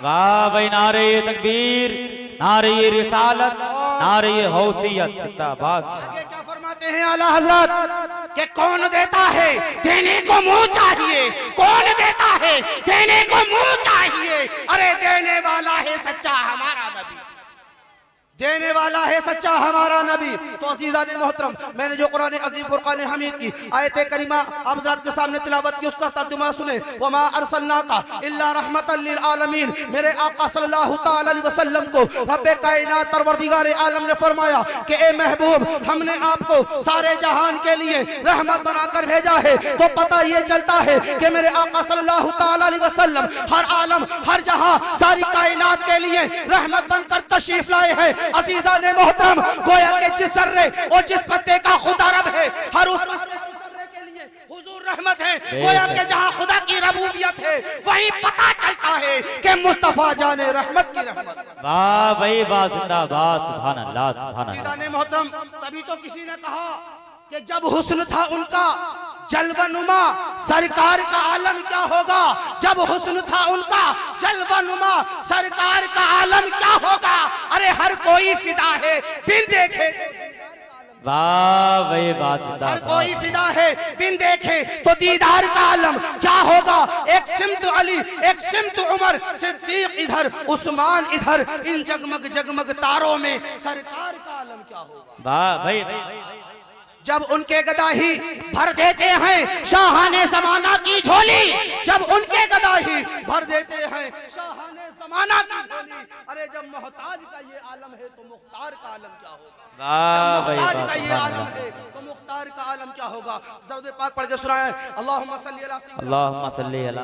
वाह भाई, नारे तकबीर, नारे रिसालत, नारे गौसियत, जिंदाबाद। आगे क्या फरमाते हैं आला हजरत कि कौन देता है देने को मुंह चाहिए, कौन देता है देने को मुंह चाहिए। अरे देने वाला है सच्चा हमारा नबी, देने वाला है सच्चा हमारा नबी। तो अज़ीज़ान मोहतरम, मैंने जो कुरान अज़ीम फुरक़ान हमीद की आयत करीमा आप हज़रात के सामने तिलावत की, उसका तर्जुमा सुने। वमा अरसलनाका इल्ला रहमतल लिल आलमीन, मेरे आका सल्लल्लाहु तआला अलैहि वसल्लम को रब्बे कायनात परवरदिगार आलम ने फरमाया कि ए महबूब, हमने आपको सारे जहान के लिए रहमत बनाकर भेजा है। तो पता ये चलता है कि मेरे आका सल्लल्लाहु तआला अलैहि वसल्लम हर आलम, हर जहां, सारी कायनात के लिए रहमत बनकर तशरीफ लाए हैं। अज़ीज़ान मोहतरम, गोया के जिस सर्रे और जिस पत्ते का खुदा रब है, हर उस सर्रे के लिए हुजूर रहमत है। गोया के जहां खुदा की रबूबियत है, वहीं पता चलता है कि मुस्तफा जाने रहमत की रहमत। वाह भाई वाह, जिंदाबाद, सुभान अल्लाह, सुभान अल्लाह। अज़ीज़ान मोहतरम, तभी तो किसी ने कहा कि जब हुस्न था उनका जलवनुमा, सरकार का आलम क्या होगा। जब हुस्न था उनका जलवनुमा, सरकार का आलम क्या होगा। अरे हर कोई फिदा है बिन देखे, वाह भाई वाह, हर कोई फिदा है बिन देखे तो दीदार का आलम क्या होगा। एक सिमत अली, एक सिमत उमर, सिद्दीक इधर, उस्मान इधर, इन जगमग जगमग तारों में सरकार का आलम क्या होगा। वाह भाई, जब उनके गदाही भर देते हैं शाहाने ज़माना की झोली, जब उनके गदाही भर देते हैं शाहाने ज़माना की झोली। अरे जब मोहताज का ये आलम है तो मुख्तार का आलम क्या होगा। मोहताज का ये आलम है तो मुख्तार का आलम क्या होगा। दरूद पाक पढ़ के सुनाएं। अल्लाहुम्मा सल्ली अला अल्लाहुम्मा सल्ली अला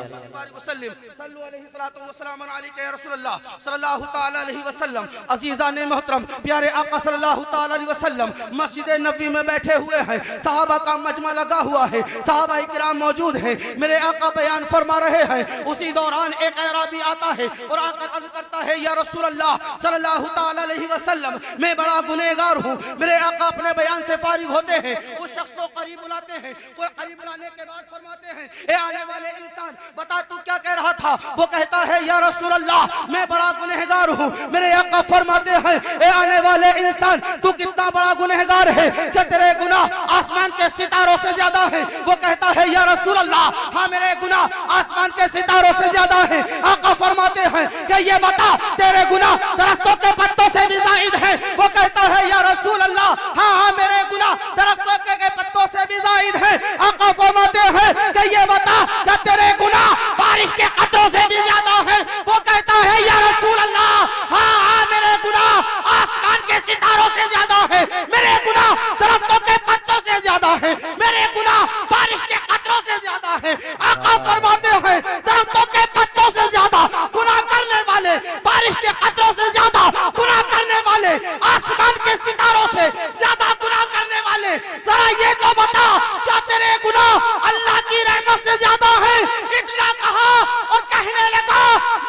वसल्लम सल्लु अलैहि सलातु व सलाम अलैका या रसूलल्लाह सल्लल्लाहु तआला अलैहि वसल्लम। अज़ीज़ान मोहतरम, प्यारे आका सल्लल्लाहु तआला अलैहि वसल्लम मस्जिद नबवी में बैठे हुए हैं, सहाबा का मजमा लगा हुआ है, सहाबा किराम मौजूद हैं। मेरे आका बयान फरमा रहे हैं। उसी दौरान एक अराबी आता है और आकर अर्ज करता है, या रसूल अल्लाह सल्लल्लाहु तआला अलैहि वसल्लम, मैं बड़ा गुनहगार हूँ। मेरे आका अपने बयान से फारिग होते हैं, उस शख्स को करीब बुलाते हैं। करीब बुलाने के बाद फरमाते हैं, ए आने वाले इंसान, बता तू क्या कह रहा था। वो कहता है, या रसूल अल्लाह, मैं बड़ा गुनहगार हूँ। मेरे आका फरमाते हैं, ए आने वाले इंसान, तू कितना बड़ा गुनहगार है, क्या तेरे गुनाह आसमान के सितारों से ज्यादा है। वो कहता है, या रसूल अल्लाह, हाँ मेरे गुनाह आसमान के सितारों से ज्यादा है। आका फरमाते हैं कि ये बता, तेरे गुनाह दरख्तों के पत्तों से भी ज़ायद है। वो कहता है, या रसूल अल्लाह, हाँ हाँ मेरे गुनाह दरख्तों के पत्तों से भी ज़ायद है। आका फरमाते हैं कि ये बता, क्या तेरे गुनाह बारिश के कतरों से भी ज्यादा है। वो कहता है, या रसूल अल्लाह, हाँ हाँ मेरे गुनाह आसमान के सितारों से ज्यादा है। मेरे गुनाह दरख्तों के पत्तों से ज्यादा है। मेरे गुनाह बारिश के कतरों से ज्यादा है। आका फरमाते हैं, दरख्तों के पत्तों से ज्यादा गुनाह करने वाले, बारिश के कतरों से ज्यादा गुनाह करने वाले, आसमान के सितारों से ज्यादा गुनाह करने वाले, जरा ये तो बता, क्या तेरे गुनाह अल्लाह की रहमत से ज्यादा है। इतना कहा और कहने लगा,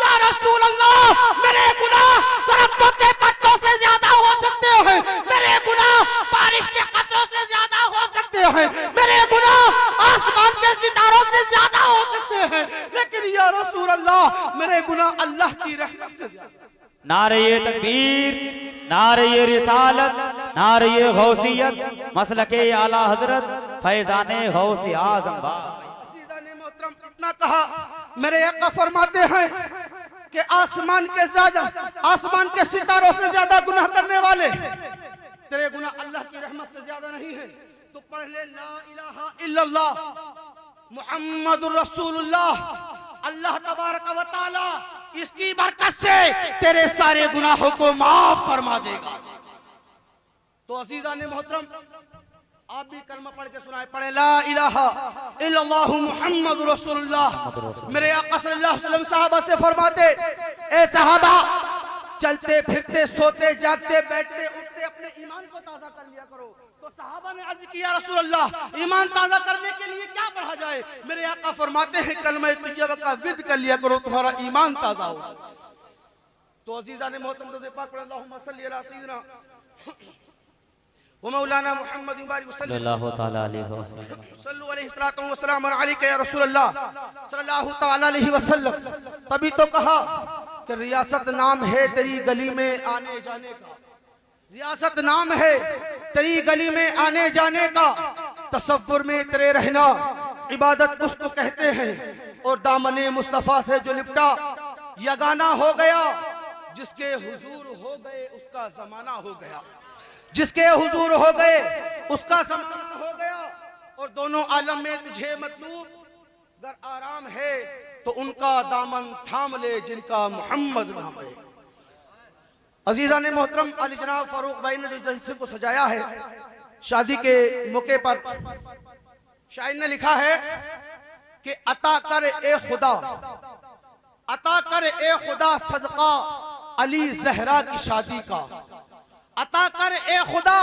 या रसूल अल्लाह, मेरे गुनाह दरख्तों के पत्तों से ज्यादा हो सकते हैं। मेरे गुनाह बारिश के कतरों से ज्यादा हो सकते हैं। मेरे गुनाह आसमान के सितारों से ज्यादा हो सकते हैं, लेकिन या रसूल अल्लाह, मेरे गुनाह अल्लाह की रहमत से ज्यादा। नारे तकबीर, नारे रिसालत, नारे गौसियत, मसलके आला हजरत फैजाने गौसे आज़म। मोहतरम, इतना कहा, मेरे आका फरमाते हैं कि आसमान के सितारों से ज्यादा गुनाह करने वाले, तेरे गुनाह अल्लाह की रहमत से ज्यादा नहीं है। तो पढ़ ले, ला इलाहा इल्लल्लाह मुहम्मदुर रसूलुल्लाह। अल्लाह तबारक व तआला इसकी बरकत से तेरे सारे गुनाहों को माफ फरमा देगा। तो अज़ीज़ान मोहतरम, आप भी कलमा पढ़ के सुनाए, पढ़े ला इलाहा इल्लल्लाह मुहम्मदुर रसूलुल्लाह। मेरे आका सल्लल्लाहु अलैहि वसल्लम सहाबा से फरमाते, ए सहाबा, चलते फिरते सोते जागते बैठते उठते अपने ईमान को ताज़ा कर लिया करो। तो सहाबा ने अर्ज किया, रसूल अल्लाह, ईमान ताज़ा करने के लिए क्या पढ़ा जाए। मेरे आका फरमाते हैं, कलमा तैयबा का विद कर लिया करो, तुम्हारा ईमान ताज़ा होगा। तो अज़ीज़ान मोहतरम, दरूद पाक पढ़ें, अल्लाहुम्मा सल्ली अला सय्यिदिना व मौलाना मुहम्मद सल्लल्लाहु तआला अलैहि वसल्लम सल्लु अलैहि सलातु व सलाम अलैका या रसूल अल्लाह सल्लल्लाहु तआला अलैहि वसल्लम। तभी तो कहा कि रियासत नाम है तेरी गली में आने जाने का, रियासत नाम है तेरी गली में आने जाने का, तसव्वुर में तेरे रहना इबादत उसको कहते हैं, और दामने मुस्तफ़ा से जो लिपटा यगाना हो गया, जिसके हुजूर हो गए उसका जमाना हो गया, जिसके हुजूर हो गए उसका जमाना हो गया। और दोनों आलम में तुझे मतलूब अगर आराम है तो उनका दामन थाम ले जिनका मोहम्मद नाम है। अजीजा ने मोहतरम अली जनाब फारूक भाई ने जो जलसे को सजाया है शादी के मौके पर, शायर ने लिखा है कि अता कर ए खुदा, अता कर ए खुदा सदका अली जहरा की शादी का, अता कर ए खुदा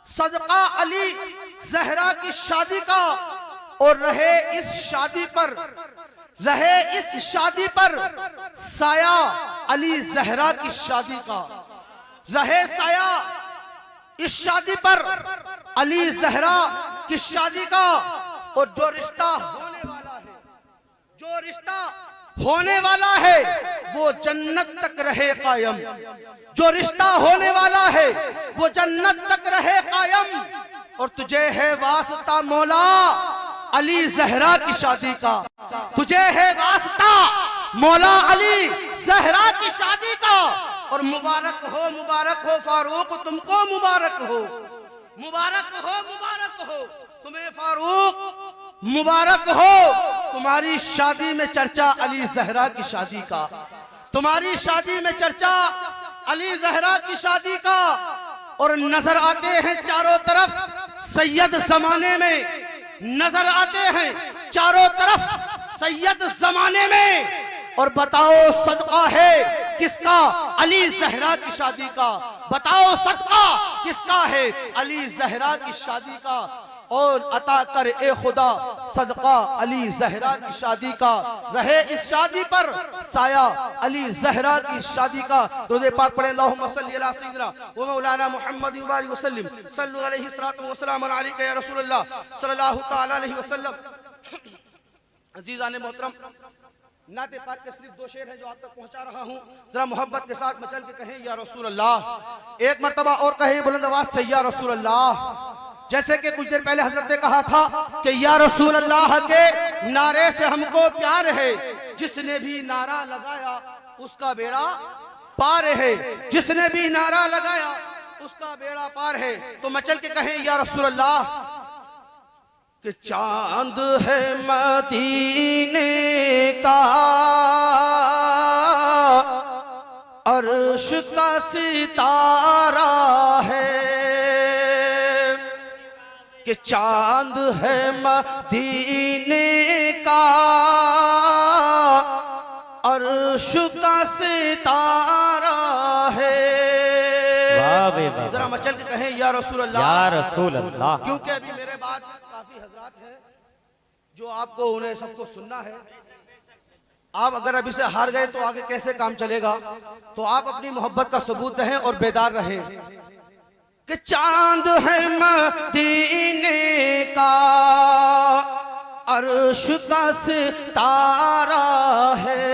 सदका अली जहरा की शादी का, और रहे इस शादी पर, रहे इस शादी पर साया अली जहरा की शादी का, रहे साया इस शादी पर अली जहरा की शादी का। और जो रिश्ता होने वाला है, जो रिश्ता होने वाला है वो जन्नत तक रहे कायम, जो रिश्ता होने वाला है वो जन्नत तक रहे कायम। और तुझे है वास्ता मौला अली जहरा की शादी का, तुझे है वास्ता मौला अली जहरा की शादी का। और मुबारक हो फारूक तुमको, मुबारक हो, मुबारक हो, मुबारक हो तुम्हें फारूक, मुबारक हो तुम्हारी शादी में चर्चा अली जहरा की शादी का, तुम्हारी शादी में चर्चा अली जहरा की शादी का। और नजर आते हैं चारों तरफ सैयद जमाने में, नजर आते हैं चारों तरफ सैयद जमाने में, और बताओ सदका है किसका, अली जहरा की शादी का, बताओ सदका किसका है, अली जहरा की शादी का। और अता कर ए खुदा सदका अली जहरा की शादी का, रहे इस शादी पर साया अली जहरा की शादी का। दुरूद पाक पढ़े अल्लाहुम्मा सल्ली अला सय्यिदिना व मौलाना मुहम्मद व सल्लिम सल्लु अलैहि सल्लतु व सलाम अलैका या रसूलल्लाह सल्लल्लाहु तआला अलैहि वसल्लम। अजीज़ान मोहतरम, नाते पाक के सिर्फ दो शेर हैं जो आप तक पहुंचा रहा हूं, जरा मोहब्बत के साथ मचल के कहें या रसूल अल्लाह, एक मर्तबा और कहें बुलंद आवाज से या रसूल अल्लाह। जैसे कि कुछ देर पहले हजरत ने कहा था कि या रसूल अल्लाह के नारे से हमको प्यार है, जिसने भी नारा लगाया उसका बेड़ा पार है, जिसने भी नारा लगाया उसका बेड़ा पार है। तो मचल के कहें या रसूल अल्लाह कि चांद है मदीने का, अर्श का सितारा है, कि चांद है मदीने का, अर्श का सितारा है। जरा मचल के कहें या रसूल अल्लाह, या रसूल अल्लाह। क्योंकि अभी मेरे बाद काफी हजरात हैं जो आपको उन्हें सबको सुनना है। आप अगर अभी से हार गए तो आगे कैसे काम चलेगा? तो आप अपनी मोहब्बत का सबूत दें और बेदार रहें कि चांद है मदीने का, अर्श का सितारा है,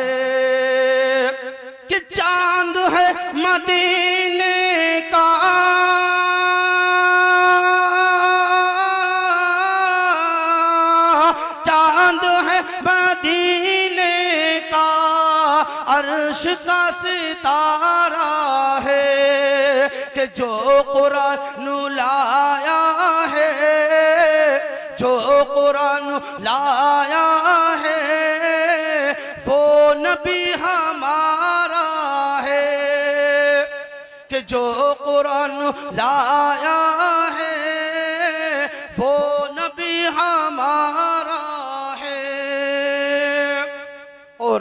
कि चांद है मदीने का, चांद है मदीने का, अर्श का सितारा है, कि जो कुरान लाया है, जो कुरान लाया है, वो नबी हमारा है, कि जो कुरान लाया है, वो नबी हमारा है। और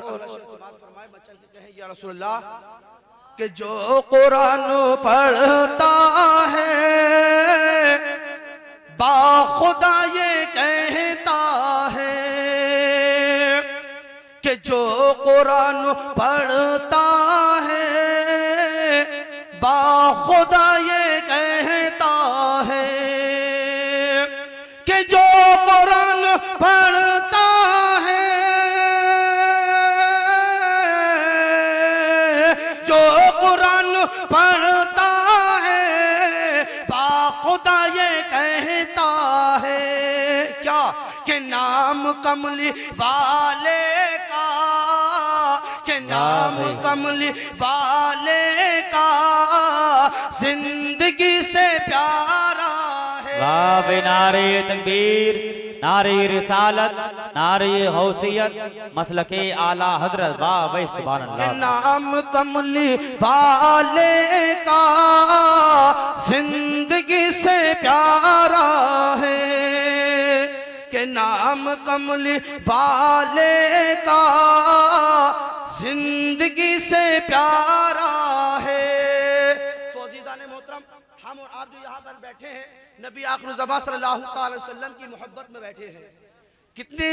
या रसूलल्लाह कि जो कुरान पढ़ता है बाखुदा ये कहता है, कि जो कुरान पढ़ता है बाखुदा ये कहता है, कि जो कुरान पढ़ता है के नाम कमली वाले का, के नाम कमली वाले का जिंदगी से प्यारा है। वाह बे नारे तकबीर, नारे रिसालत, नारे हौसियत, मसलके आला हजरत। वाह भाई सुभान के अल्लाह। नाम कमली वाले का जिंदगी से प्यारा है, के नाम कमली वाले का जिंदगी से प्यारा है। तो अज़ीज़ान मोहतरम, हम और आप जो यहाँ पर बैठे हैं नबी आखिर ज़मां सल्लल्लाहु अलैहि वसल्लम की मोहब्बत में बैठे हैं। कितनी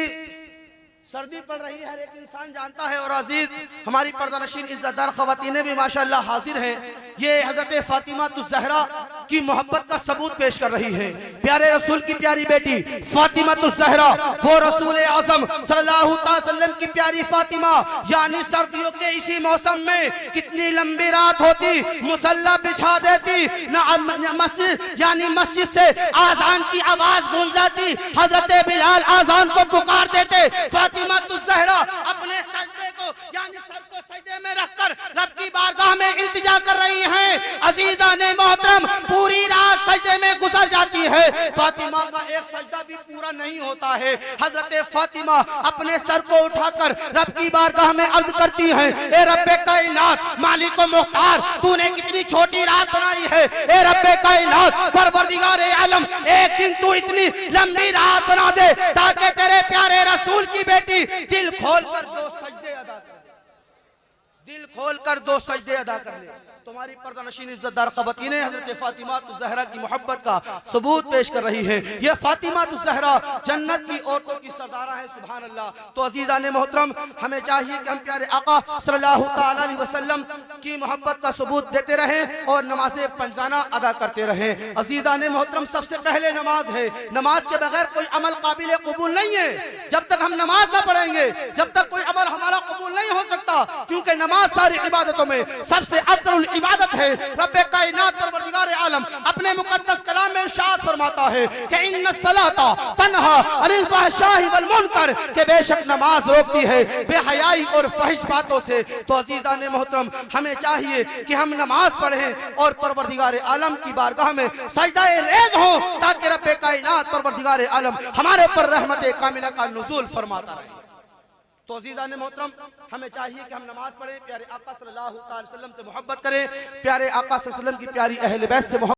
सर्दी पड़ रही है हर एक इंसान जानता है। और अजीज हमारी पर्दानशीन इज्जतदार ख़वातीनें भी माशाअल्लाह हाजिर हैं। ये हज़रत फ़ातिमा ज़हरा की मोहब्बत का सबूत पेश कर रही है। प्यारे रसूल की प्यारी बेटी फ़ातिमा ज़हरा, वो रसूल आज़म सल्लल्लाहु अलैहि वसल्लम की प्यारी फ़ातिमा, यानी सर्दियों के इसी मौसम में कितनी लंबी रात होती, मुसल्ला बिछा देती, मस्जिद यानी मस्जिद से आज़ान की आवाज़ गूंज जाती, हज़रत बिलाल आज़ान को पुकार देते। फ़ातिमा ज़हरा अपने सजदे को यानी सर को सजदे में रखकर रब की बारगाह में इल्तिजा कर रही हैं। अज़ीज़ान मोहतरम, पूरी रात सजदे में गुजर जाती है। फ़ातिमा का एक सजदा भी पूरा नहीं होता है। हज़रत फ़ातिमा अपने सर को उठाकर रब की बारगाह में अर्ज करती हैं, ए रब्बे कायनात, मालिक व मुख्तार, तूने कितनी छोटी रात बनाई है। ए रब्बे कायनात, परवरदिगारे आलम, एक दिन तू इतनी लंबी रात बना दे ताकि तेरे प्यारे रसूल की बेटी दिल खोल कर दो सजदे अदा कर दे, दिल खोल कर दो सजदे अदा कर ले। तुम्हारी पर्दानशीन इज्जतदार ख़वातीनें हज़रत फ़ातिमा ज़हरा की मोहब्बत का सबूत पेश कर रही है। ये फ़ातिमा ज़हरा जन्नत की औरतों की सरदारा है। सुभान अल्लाह। तो अज़ीज़ान मोहतरम, हमें चाहिए कि हम प्यारे आका सल्लल्लाहु ताला अलैहि वसल्लम की मोहब्बत का सबूत देते रहें और नमाज़ पंजगाना अदा करते रहें। अज़ीज़ान मोहतरम, सबसे पहले नमाज है। नमाज के बगैर कोई अमल काबिल कबूल नहीं है। जब तक हम नमाज ना पढ़ेंगे, जब तक कोई अमल हमारा कबूल नहीं हो सकता, क्योंकि नमाज सारी इबादतों में सबसे अफजल इबादत है। रब्बे कायनात परवरदिगार आलम अपने मुकद्दस कलाम में इरशाद फरमाता है कि इन्नस्सलाता तन्हा अनिल फहशाई वल मुनकर, के बेशक नमाज रोकती है बेहयाई और फहिश बातों से। तो अज़ीज़ान मोहतरम, हमें चाहिए कि हम नमाज पढ़ें और परवरदिगार आलम की बारगाह में सजदाए रेज़ हों, ताकि रब्बे कायनात परवरदिगार आलम हमारे ऊपर रहमत कामिला का नुज़ूल फरमाता रहे। तो अज़ीज़ान मोहतरम, हमें चाहिए कि हम नमाज पढ़ें, प्यारे आका सल्लल्लाहु अलैहि वसल्लम से मोहब्बत करें, प्यारे आका सल्लल्लाहु अलैहि वसल्लम की प्यारी अहले बैत से